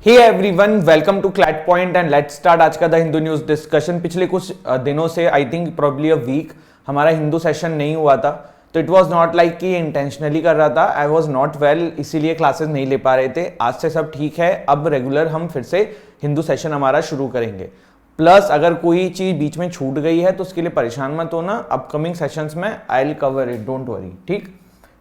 Hey everyone, welcome to CLAT point and let's start आज का the Hindu news discussion. पिछले कुछ दिनों से I think probably a week हमारा हिंदू सेशन नहीं हुआ था, तो इट वाज नॉट लाइक कि इंटेंशनली कर रहा था। आई वाज नॉट वेल, इसीलिए क्लासेस नहीं ले पा रहे थे। आज से सब ठीक है, अब रेगुलर हम फिर से हिंदू सेशन हमारा शुरू करेंगे। प्लस अगर कोई चीज बीच में छूट गई है तो उसके लिए परेशान मत होना, अपकमिंग सेशंस में I will cover it, don't worry. ठीक,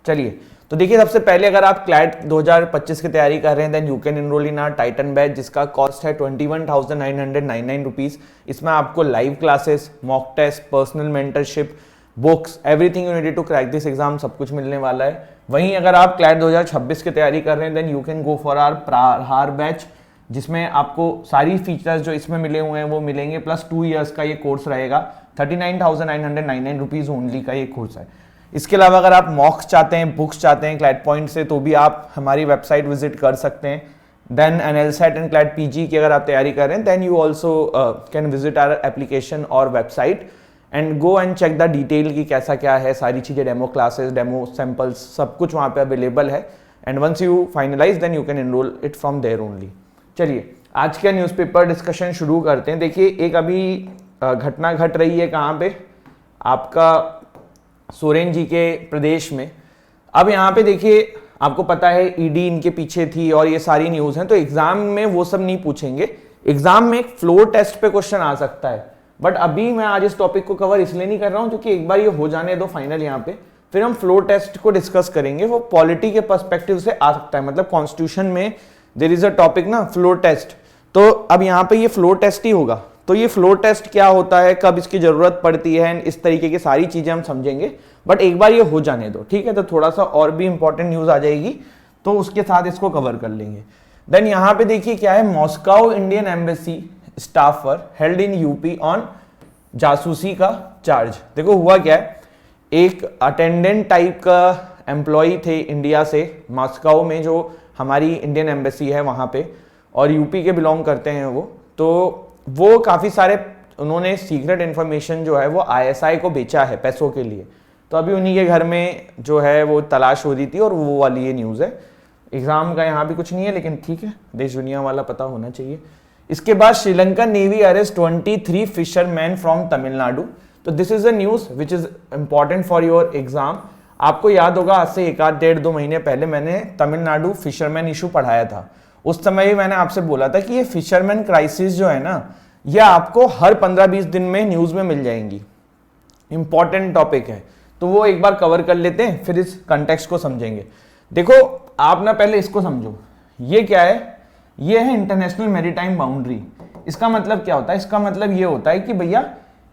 चलिए तो देखिए, सबसे पहले अगर आप क्लैट 2025 की तैयारी कर रहे हैं then you can enrol in our Titan batch, जिसका कॉस्ट है 21,999 रुपीज। इसमें आपको live classes, mock test, personal mentorship, books, everything you needed to crack this exam, सब कुछ मिलने वाला है। वहीं अगर आप क्लैट 2026 की तैयारी कर रहे हैं then you can go for our Prahar batch, जिसमें आपको सारी फीचर्स जो इसमें मिले हुए हैं वो मिलेंगे, प्लस 2 इयर्स का ये कोर्स रहेगा। 39,999 रुपीज ओनली का ये कोर्स है। इसके अलावा अगर आप मॉक्स चाहते हैं, बुक्स चाहते हैं क्लैट पॉइंट से, तो भी आप हमारी वेबसाइट विजिट कर सकते हैं। Then NLSAT and CLAT PG की अगर आप तैयारी कर रहे हैं then you also can visit our application और website and go and check the detail की कैसा क्या है, सारी चीज़ें, डेमो क्लासेस, डेमो सैम्पल्स, सब कुछ वहाँ पे अवेलेबल है। And once you finalise then you can enrol it from there only. चलिए आज का न्यूज़पेपर डिस्कशन शुरू करते हैं। देखिए, एक अभी घटना घट रही है कहाँ पे, आपका सोरेन जी के प्रदेश में। अब यहाँ पे देखिए, आपको पता है ईडी इनके पीछे थी और ये सारी न्यूज़ हैं, तो एग्जाम में वो सब नहीं पूछेंगे। एग्जाम में एक फ्लोर टेस्ट पे क्वेश्चन आ सकता है, बट अभी मैं आज इस टॉपिक को कवर इसलिए नहीं कर रहा हूँ क्योंकि एक बार ये हो जाने दो फाइनल यहाँ पे, फिर हम फ्लोर टेस्ट को डिस्कस करेंगे। वो पॉलिटी के पर्सपेक्टिव से आ सकता है, मतलब कॉन्स्टिट्यूशन में देयर इज अ टॉपिक ना, फ्लोर टेस्ट। तो अब यहाँ पे ये फ्लोर टेस्ट ही होगा। तो ये फ्लोर टेस्ट क्या होता है, कब इसकी जरूरत पड़ती है, इस तरीके की सारी चीजें हम समझेंगे, बट एक बार ये हो जाने दो, ठीक है। तो थोड़ा सा और भी इंपॉर्टेंट न्यूज आ जाएगी तो उसके साथ इसको कवर कर लेंगे। देन यहाँ पे देखिए क्या है, Moscow Indian embassy staffer held in UP on जासूसी का चार्ज। देखो हुआ क्या है, एक अटेंडेंट टाइप का एम्प्लॉय थे इंडिया से, मॉस्को में जो हमारी इंडियन एम्बेसी है वहाँ पे, और यूपी के बिलोंग करते हैं वो। तो वो काफ़ी सारे उन्होंने सीक्रेट इन्फॉर्मेशन जो है वो आईएसआई को बेचा है पैसों के लिए। तो अभी उन्हीं के घर में जो है वो तलाश हो रही थी और वो वाली ये न्यूज़ है। एग्जाम का यहाँ भी कुछ नहीं है, लेकिन ठीक है, देश दुनिया वाला पता होना चाहिए। इसके बाद Sri Lanka navy arrest 23 fisherman from Tamil Nadu. तो this is a news which is important for your exam. आपको याद होगा आज से 1-1.5-2 महीने पहले मैंने तमिलनाडु फिशरमैन इशू पढ़ाया था। उस समय ही मैंने आपसे बोला था कि ये फिशरमैन क्राइसिस जो है ना, ये आपको हर 15-20 दिन में न्यूज़ में मिल जाएंगी। इंपॉर्टेंट टॉपिक है, तो वो एक बार कवर कर लेते हैं, फिर इस कंटेक्स्ट को समझेंगे। देखो आप ना पहले इसको समझो, ये क्या है, ये है इंटरनेशनल मैरीटाइम बाउंड्री। इसका मतलब क्या होता है, इसका मतलब ये होता है कि भैया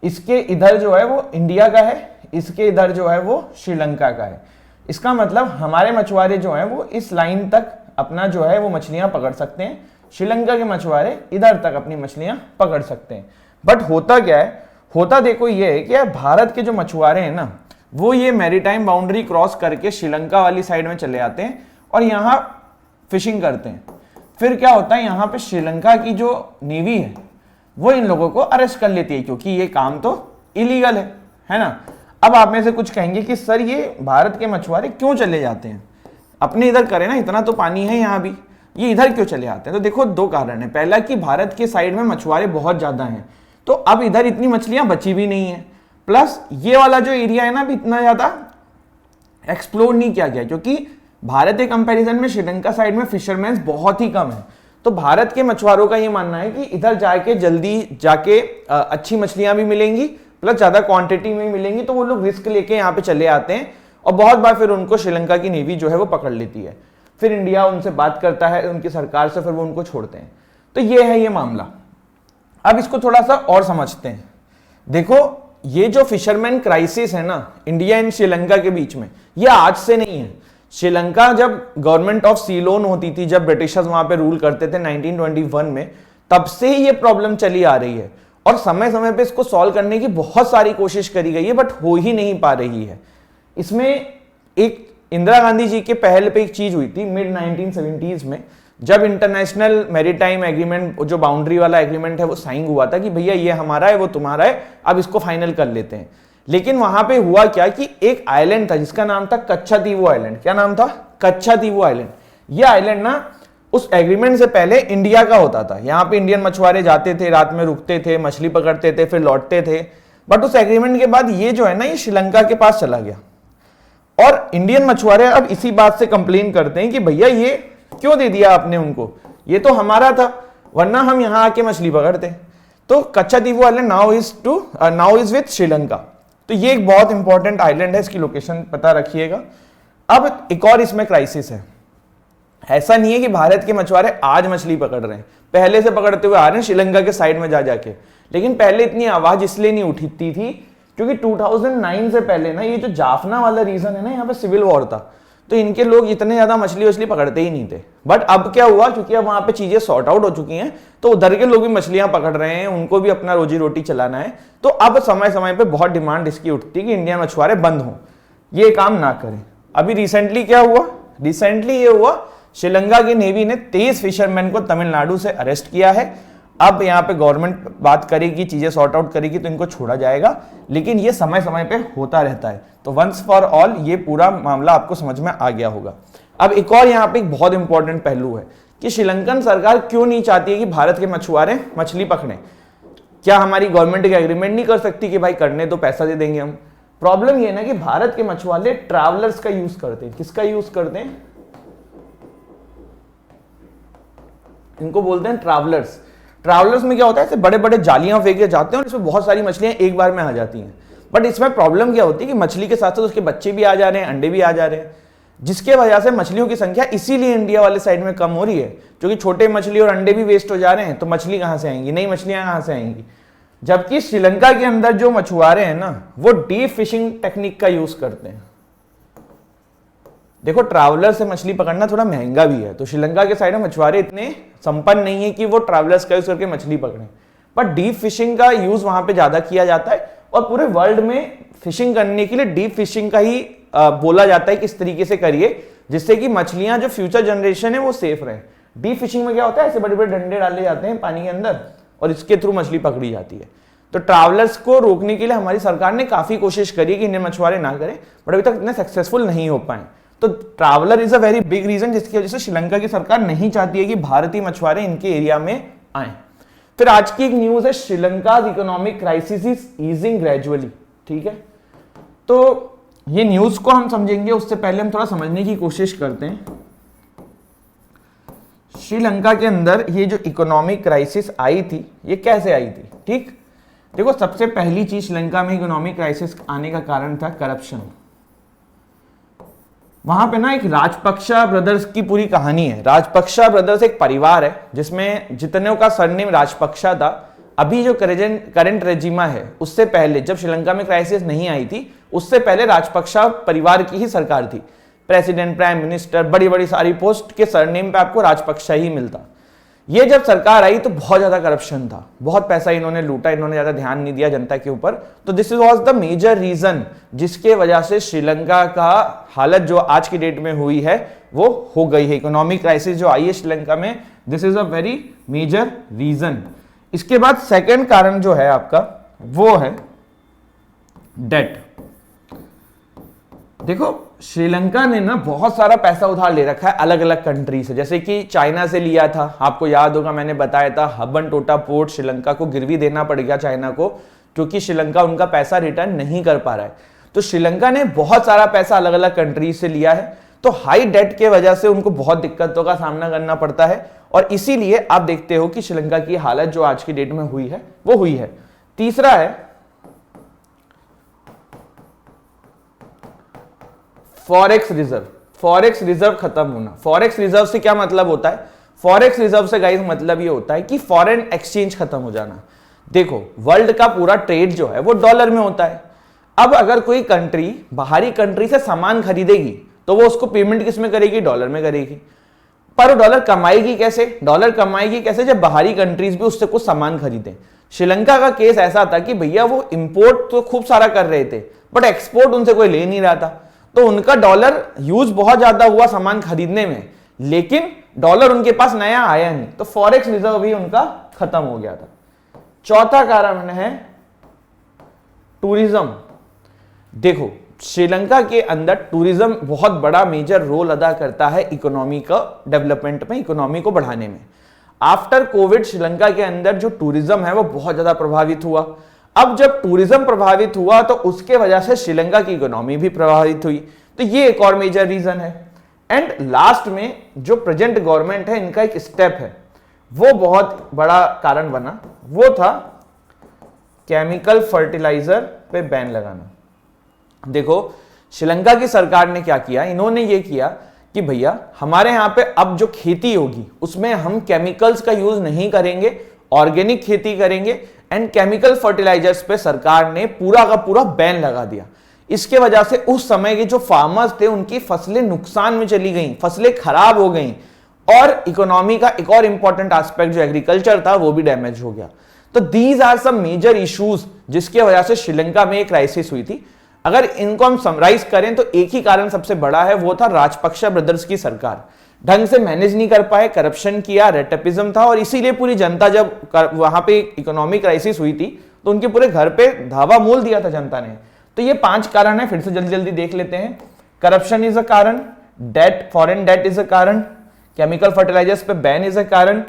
इसके इधर जो है वो इंडिया का है, इसके इधर जो है वो श्रीलंका का है। इसका मतलब हमारे मछुआरे जो हैं वो इस लाइन तक अपना जो है वो मछलियां पकड़ सकते हैं, श्रीलंका के मछुआरे इधर तक अपनी मछलियां पकड़ सकते हैं। बट होता क्या है, होता देखो ये है कि भारत के जो मछुआरे हैं ना, वो ये मैरीटाइम बाउंड्री क्रॉस करके श्रीलंका वाली साइड में चले आते हैं और यहाँ फिशिंग करते हैं। फिर क्या होता है, यहाँ पे श्रीलंका की जो नेवी है वो इन लोगों को अरेस्ट कर लेती है, क्योंकि ये काम तो इलीगल है ना। अब आप में से कुछ कहेंगे कि सर ये भारत के मछुआरे क्यों चले जाते हैं, अपने इधर करें ना, इतना तो पानी है यहाँ भी, ये इधर क्यों चले आते हैं। तो देखो 2 कारण है। पहला कि भारत के साइड में मछुआरे बहुत ज्यादा हैं, तो अब इधर इतनी मछलियां बची भी नहीं है। प्लस ये वाला जो एरिया है ना, भी इतना ज्यादा एक्सप्लोर नहीं किया गया, क्योंकि भारत के कंपैरिजन में श्रीलंका साइड में फिशरमैन बहुत ही कम है। तो भारत के मछुआरों का ये मानना है कि इधर जाके जल्दी जाके अच्छी मछलियां भी मिलेंगी, प्लस ज्यादा क्वांटिटी में मिलेंगी, तो वो लोग रिस्क लेके यहाँ पे चले आते हैं और बहुत बार फिर उनको श्रीलंका की नेवी जो है वो पकड़ लेती है। फिर इंडिया उनसे बात करता है, उनकी सरकार से, फिर वो उनको छोड़ते हैं। तो ये है ये मामला। अब इसको थोड़ा सा और समझते हैं। देखो ये जो फिशरमैन क्राइसिस है ना इंडिया एंड श्रीलंका के बीच में, ये आज से नहीं है। श्रीलंका जब गवर्नमेंट ऑफ सीलोन होती थी, जब ब्रिटिशर्स वहां पे रूल करते थे 1921 में, तब से ही ये प्रॉब्लम चली आ रही है और समय समय पे इसको सॉल्व करने की बहुत सारी कोशिश करी गई है, बट हो ही नहीं पा रही है। इसमें एक इंदिरा गांधी जी के पहल पे एक चीज हुई थी मिड 1970s में, जब इंटरनेशनल मैरीटाइम एग्रीमेंट, जो बाउंड्री वाला एग्रीमेंट है, वो साइन हुआ था कि भैया ये हमारा है वो तुम्हारा है, अब इसको फाइनल कर लेते हैं। लेकिन वहां पे हुआ क्या कि एक आइलैंड था जिसका नाम था कच्छातीवो आइलैंड। क्या नाम था? कच्छातीवो आइलैंड। ये आइलैंड ना उस एग्रीमेंट से पहले इंडिया का होता था। यहाँ पे इंडियन मछुआरे जाते थे, रात में रुकते थे, मछली पकड़ते थे, फिर लौटते थे। बट उस एग्रीमेंट के बाद ये जो है ना, ये श्रीलंका के पास चला गया। और इंडियन मछुआरे अब इसी बात से कंप्लेन करते हैं कि भैया ये क्यों दे दिया आपने उनको, ये तो हमारा था, वरना हम यहाँ आके मछली पकड़ते। तो Kachchatheevu island now is with Sri Lanka. तो ये एक बहुत इंपॉर्टेंट आइलैंड है, इसकी लोकेशन पता रखिएगा। अब एक और इसमें क्राइसिस है। ऐसा नहीं है कि भारत के मछुआरे आज मछली पकड़ रहे हैं, पहले से पकड़ते हुए आ रहे हैं श्रीलंका के साइड में जा जाके। लेकिन पहले इतनी आवाज इसलिए नहीं उठती थी क्योंकि 2009 से पहले ना, ये जो जाफना वाला रीजन है ना, यहाँ पे सिविल वॉर था, तो इनके लोग इतने ज्यादा मछली वछली पकड़ते ही नहीं थे। बट अब क्या हुआ, क्योंकि अब वहां पे चीजें सॉर्ट आउट हो चुकी हैं, तो उधर के लोग भी मछलियां पकड़ रहे हैं, उनको भी अपना रोजी रोटी चलाना है। तो अब समय समय पे बहुत डिमांड इसकी उठती है कि इंडियन मछुआरे बंद हों, ये काम ना करें। अभी रिसेंटली क्या हुआ, रिसेंटली ये हुआ, श्रीलंका की नेवी ने 23 फिशरमैन को तमिलनाडु से अरेस्ट किया है। अब यहाँ पे गवर्नमेंट बात करेगी, चीजें सॉर्ट आउट करेगी, तो इनको छोड़ा जाएगा। लेकिन ये समय समय पे होता रहता है, तो वंस फॉर ऑल ये पूरा मामला आपको समझ में आ गया होगा। अब एक और यहाँ पे एक बहुत इंपॉर्टेंट पहलू है कि श्रीलंकन सरकार क्यों नहीं चाहती है कि भारत के मछुआरे मछली पकड़े। क्या हमारी गवर्नमेंट एक एग्रीमेंट नहीं कर सकती कि भाई करने तो पैसा दे देंगे हम। प्रॉब्लम ये ना कि भारत के मछुआरे ट्रैवलर्स का यूज करते हैं। किसका यूज करते हैं? इनको बोलते हैं ट्रैवलर्स। ट्रैवलर्स में क्या होता है, ऐसे बड़े बड़े जालियां फेंके जाते हैं और इसमें बहुत सारी मछलियां एक बार में आ जाती हैं। बट इसमें प्रॉब्लम क्या होती है कि मछली के साथ साथ उसके बच्चे भी आ जा रहे हैं, अंडे भी आ जा रहे हैं, जिसके वजह से मछलियों की संख्या इसीलिए इंडिया वाले साइड में कम हो रही है, क्योंकि छोटे मछली और अंडे भी वेस्ट हो जा रहे हैं। तो मछली कहां से आएंगी, नई मछलियां कहां से आएंगी। जबकि श्रीलंका के अंदर जो मछुआरे हैं ना, वो डीप फिशिंग टेक्निक का यूज करते हैं। देखो, ट्रैवलर से मछली पकड़ना थोड़ा महंगा भी है, तो श्रीलंका के साइड में मछुआरे इतने संपन्न नहीं है कि वो ट्रैवलर्स का यूज करके मछली पकड़े। पर डीप फिशिंग का यूज वहां पे ज्यादा किया जाता है, और पूरे वर्ल्ड में फिशिंग करने के लिए डीप फिशिंग का ही बोला जाता है कि इस तरीके से करिए जिससे कि मछलियां जो फ्यूचर जनरेशन है वो सेफ रहे। डीप फिशिंग में क्या होता है, ऐसे बड़े बड़े डंडे डाले जाते हैं पानी के अंदर और इसके थ्रू मछली पकड़ी जाती है। तो ट्रैवलर्स को रोकने के लिए हमारी सरकार ने काफी कोशिश करी कि इन्हें मछुआरे ना करें, बट अभी तक इतने सक्सेसफुल नहीं हो पाए। तो traveller is a very big reason जिसकी वजह से श्रीलंका की सरकार नहीं चाहती है कि भारतीय मछुआरे इनके एरिया में आए। फिर आज की एक न्यूज है, Sri Lanka economic crisis is easing gradually. ठीक है, तो ये न्यूज को हम समझेंगे, उससे पहले हम थोड़ा समझने की कोशिश करते हैं। श्रीलंका के अंदर ये जो इकोनॉमिक क्राइसिस आई थी, ये कैसे आई थी। ठीक, देखो, सबसे पहली चीज श्रीलंका में इकोनॉमिक क्राइसिस आने का कारण था करप्शन। वहां पे ना एक राजपक्षा ब्रदर्स की पूरी कहानी है। राजपक्षा ब्रदर्स एक परिवार है जिसमें जितने का सरनेम राजपक्षा था। अभी जो करंट रेजिमा है, उससे पहले जब श्रीलंका में क्राइसिस नहीं आई थी, उससे पहले राजपक्षा परिवार की ही सरकार थी। प्रेसिडेंट, प्राइम मिनिस्टर, बड़ी बड़ी सारी पोस्ट के सरनेम पे आपको राजपक्षा ही मिलता। ये जब सरकार आई तो बहुत ज्यादा करप्शन था, बहुत पैसा इन्होंने लूटा, इन्होंने ज्यादा ध्यान नहीं दिया जनता के ऊपर। तो this was the major reason जिसके वजह से श्रीलंका का हालत जो आज की डेट में हुई है वो हो गई है। इकोनॉमिक क्राइसिस जो आई है श्रीलंका में, this is a very major reason. इसके बाद सेकेंड कारण जो है आपका, वो है डेट। देखो, श्रीलंका ने ना बहुत सारा पैसा उधार ले रखा है अलग अलग कंट्री से, जैसे कि चाइना से लिया था। आपको याद होगा, मैंने बताया था हबनटोटा पोर्ट श्रीलंका को गिरवी देना पड़ गया चाइना को, क्योंकि श्रीलंका उनका पैसा रिटर्न नहीं कर पा रहा है। तो श्रीलंका ने बहुत सारा पैसा अलग अलग कंट्री से लिया है, तो हाई डेट के वजह से उनको बहुत दिक्कतों का सामना करना पड़ता है, और इसीलिए आप देखते हो कि श्रीलंका की हालत जो आज की डेट में हुई है वो हुई है। तीसरा है फॉरेक्स रिजर्व। फॉरेक्स रिजर्व खत्म होना। फॉरेक्स रिजर्व से क्या मतलब होता है? फॉरेक्स रिजर्व से गाइस मतलब ये होता है कि फॉरेन एक्सचेंज खत्म हो जाना। देखो, वर्ल्ड का पूरा ट्रेड जो है वो डॉलर में होता है। अब अगर कोई कंट्री बाहरी कंट्री से सामान खरीदेगी तो वो उसको पेमेंट किस में करेगी? डॉलर में करेगी। पर वो डॉलर कमाएगी कैसे? डॉलर कमाएगी कैसे? जब बाहरी कंट्रीज भी उससे कुछ सामान खरीदें। श्रीलंका का केस ऐसा था कि भैया वो इंपोर्ट तो खूब सारा कर रहे थे, बट एक्सपोर्ट उनसे कोई ले नहीं रहा था, तो उनका डॉलर यूज बहुत ज्यादा हुआ सामान खरीदने में, लेकिन डॉलर उनके पास नया आया नहीं, तो फॉरेक्स रिजर्व भी उनका खत्म हो गया था। चौथा कारण है टूरिज्म। देखो, श्रीलंका के अंदर टूरिज्म बहुत बड़ा मेजर रोल अदा करता है इकोनॉमी का डेवलपमेंट में, इकोनॉमी को बढ़ाने में। आफ्टर कोविड श्रीलंका के अंदर जो टूरिज्म है वो बहुत ज्यादा प्रभावित हुआ। अब जब टूरिज्म प्रभावित हुआ तो उसके वजह से श्रीलंका की इकोनॉमी भी प्रभावित हुई, तो ये एक और मेजर रीजन है। एंड लास्ट में जो प्रेजेंट गवर्नमेंट है, इनका एक स्टेप है वो बहुत बड़ा कारण बना, वो था केमिकल फर्टिलाइजर पे बैन लगाना। देखो श्रीलंका की सरकार ने क्या किया, इन्होंने ये किया कि भैया हमारे यहां पे अब जो खेती होगी उसमें हम केमिकल्स का यूज नहीं करेंगे, ऑर्गेनिक खेती करेंगे। एंड केमिकल फर्टिलाइजर्स पे सरकार ने पूरा का पूरा बैन लगा दिया। इसके वजह से उस समय के जो फार्मर्स थे उनकी फसलें नुकसान में चली गई, फसलें खराब हो गई, और इकोनॉमी का एक और इंपॉर्टेंट एस्पेक्ट जो एग्रीकल्चर था वो भी डैमेज हो गया। तो these are some major issues जिसके वजह से श्रीलंका में एक क्राइसिस हुई थी। अगर इनको हम समराइज करें तो एक ही कारण सबसे बड़ा है, वो था राजपक्षे ब्रदर्स की सरकार ढंग से मैनेज नहीं कर पाए, करप्शन किया, रेटपिज्म था, और इसीलिए पूरी जनता जब वहां पे इकोनॉमिक क्राइसिस हुई थी तो उनके पूरे घर पे धावा मोल दिया था जनता ने। तो ये 5 कारण है, फिर से जल्दी जल्दी देख लेते हैं। करप्शन इज अ कारण, debt, foreign debt is a कारण, केमिकल फर्टिलाइजर्स पे बैन इज अ कारण,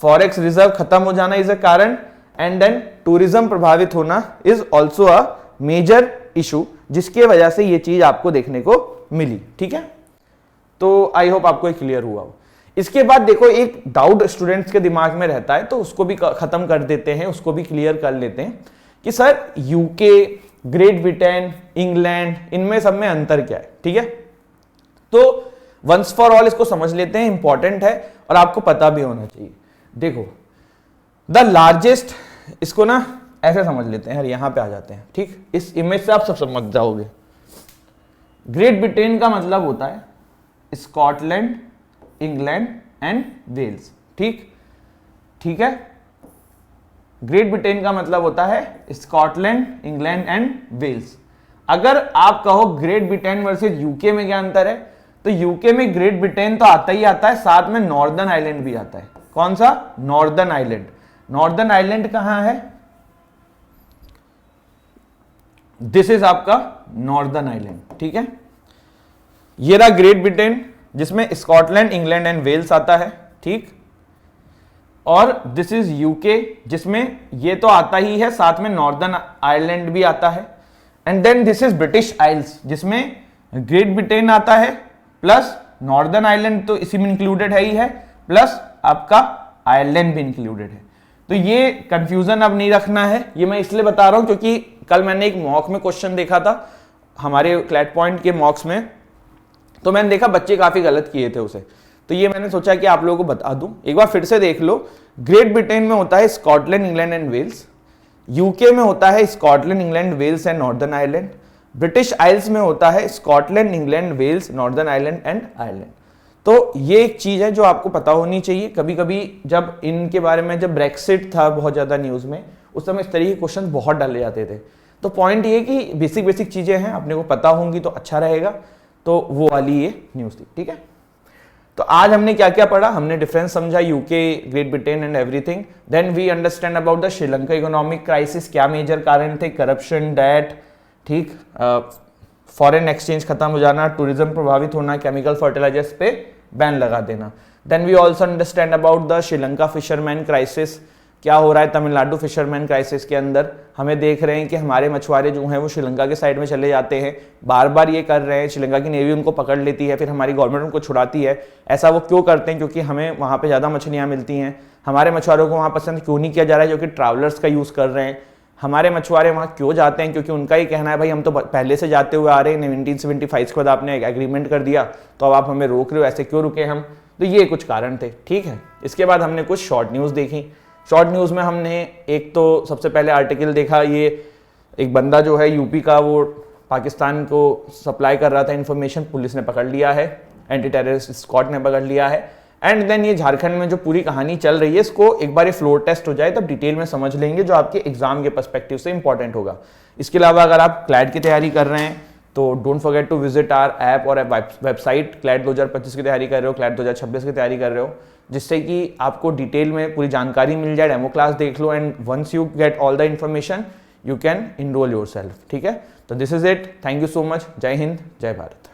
फॉरेक्स रिजर्व खत्म हो जाना इज अ कारण, एंड देन टूरिज्म प्रभावित होना is also a major issue, जिसके वजह से ये चीज आपको देखने को मिली। ठीक है, तो आई होप आपको क्लियर हुआ हो। इसके बाद देखो एक डाउट स्टूडेंट्स के दिमाग में रहता है, तो उसको भी खत्म कर देते हैं, उसको भी क्लियर कर लेते हैं कि sir UK, Great Britain, England, इनमें सब में अंतर क्या है। ठीक है, तो वंस फॉर ऑल इसको समझ लेते हैं, इंपॉर्टेंट है और आपको पता भी होना चाहिए। देखो द लार्जेस्ट, इसको ना ऐसे समझ लेते हैं, यहां पे आ जाते हैं। ठीक, इस इमेज से आप सब समझ जाओगे। ग्रेट ब्रिटेन का मतलब होता है स्कॉटलैंड, इंग्लैंड एंड वेल्स। ठीक, ठीक है, ग्रेट ब्रिटेन का मतलब होता है स्कॉटलैंड, इंग्लैंड एंड वेल्स। अगर आप कहो ग्रेट ब्रिटेन वर्सेस यूके में क्या अंतर है, तो यूके में ग्रेट ब्रिटेन तो आता ही आता है, साथ में नॉर्दर्न आइलैंड भी आता है। कौन सा? Northern island. नॉर्दर्न आइलैंड कहां है? दिस इज आपका नॉर्दर्न आइलैंड। ठीक है, ये रहा ग्रेट ब्रिटेन जिसमें स्कॉटलैंड, इंग्लैंड एंड वेल्स आता है। ठीक, और दिस इज यूके जिसमें ये तो आता ही है, साथ में नॉर्दर्न आयरलैंड भी आता है। And then this is British Isles जिसमें ग्रेट ब्रिटेन आता है प्लस नॉर्दर्न आयरलैंड तो इसी में इंक्लूडेड है ही है, प्लस आपका आयरलैंड भी इंक्लूडेड है। तो ये कंफ्यूजन अब नहीं रखना है, ये मैं इसलिए बता रहा हूं क्योंकि कल मैंने एक मॉक में क्वेश्चन देखा था हमारे क्लैट पॉइंट के मॉक्स में, तो मैंने देखा बच्चे काफी गलत किए थे उसे, तो ये मैंने सोचा कि आप लोगों को बता दूं। एक बार फिर से देख लो, ग्रेट ब्रिटेन में होता है Scotland, England and Wales, UK में होता है Scotland, England, Wales and Northern Ireland, British Isles में होता है Scotland, England, Wales, Northern Ireland and Ireland. तो ये एक चीज है जो आपको पता होनी चाहिए। कभी कभी जब इनके बारे में, जब ब्रेक्सिट था बहुत ज्यादा न्यूज में, उस समय इस तरह के क्वेश्चन बहुत डाले जाते थे। तो पॉइंट ये कि बेसिक बेसिक चीजें हैं, अपने को पता होंगी तो अच्छा रहेगा। तो वो वाली ये न्यूज थी। ठीक है, तो आज हमने क्या क्या पढ़ा, हमने डिफरेंस समझा UK, Great Britain and everything. Then we understand about the Sri Lanka economic crisis, क्या मेजर कारण थे, करप्शन, डेट, ठीक, फॉरेन एक्सचेंज खत्म हो जाना, टूरिज्म प्रभावित होना, केमिकल फर्टिलाइजर्स पे बैन लगा देना। Then we also understand about the Sri Lanka fisherman crisis, क्या हो रहा है तमिलनाडु फिशरमैन क्राइसिस के अंदर। हमें देख रहे हैं कि हमारे मछुआरे जो हैं वो श्रीलंका के साइड में चले जाते हैं, बार बार ये कर रहे हैं, श्रीलंका की नेवी उनको पकड़ लेती है, फिर हमारी गवर्नमेंट उनको छुड़ाती है। ऐसा वो क्यों करते हैं? क्योंकि हमें वहाँ पे ज़्यादा मछलियाँ मिलती हैं। हमारे मछुआरों को वहाँ पसंद क्यों नहीं किया जा रहा है, जो कि ट्रैवलर्स का यूज़ कर रहे हैं। हमारे मछुआरे वहाँ क्यों जाते हैं? क्योंकि उनका ही कहना है भाई हम तो पहले से जाते हुए आ रहे हैं, 1975 के बाद आपने एक एग्रीमेंट कर दिया तो अब आप हमें रोक रहे हो, ऐसे क्यों रुके हम? तो ये कुछ कारण थे। ठीक है, इसके बाद हमने कुछ शॉर्ट न्यूज़ देखी। शॉर्ट न्यूज़ में हमने एक तो सबसे पहले आर्टिकल देखा, ये एक बंदा जो है यूपी का, वो पाकिस्तान को सप्लाई कर रहा था इन्फॉर्मेशन, पुलिस ने पकड़ लिया है, एंटी टेररिस्ट स्क्वाड ने पकड़ लिया है। एंड देन ये झारखंड में जो पूरी कहानी चल रही है, इसको एक बार ये फ्लोर टेस्ट हो जाए तब डिटेल में समझ लेंगे, जो आपके एग्जाम के पर्सपेक्टिव से इंपॉर्टेंट होगा। इसके अलावा अगर आप क्लैट की तैयारी कर रहे हैं तो don't forget to visit our app और वेबसाइट। क्लैट 2025 की तैयारी कर रहे हो, क्लैट 2026 की तैयारी कर रहे हो, जिससे कि आपको डिटेल में पूरी जानकारी मिल जाए, डेमो क्लास देख लो, and once you get all the information you can enrol yourself. ठीक है, तो this is it, thank you so much, जय हिंद जय भारत।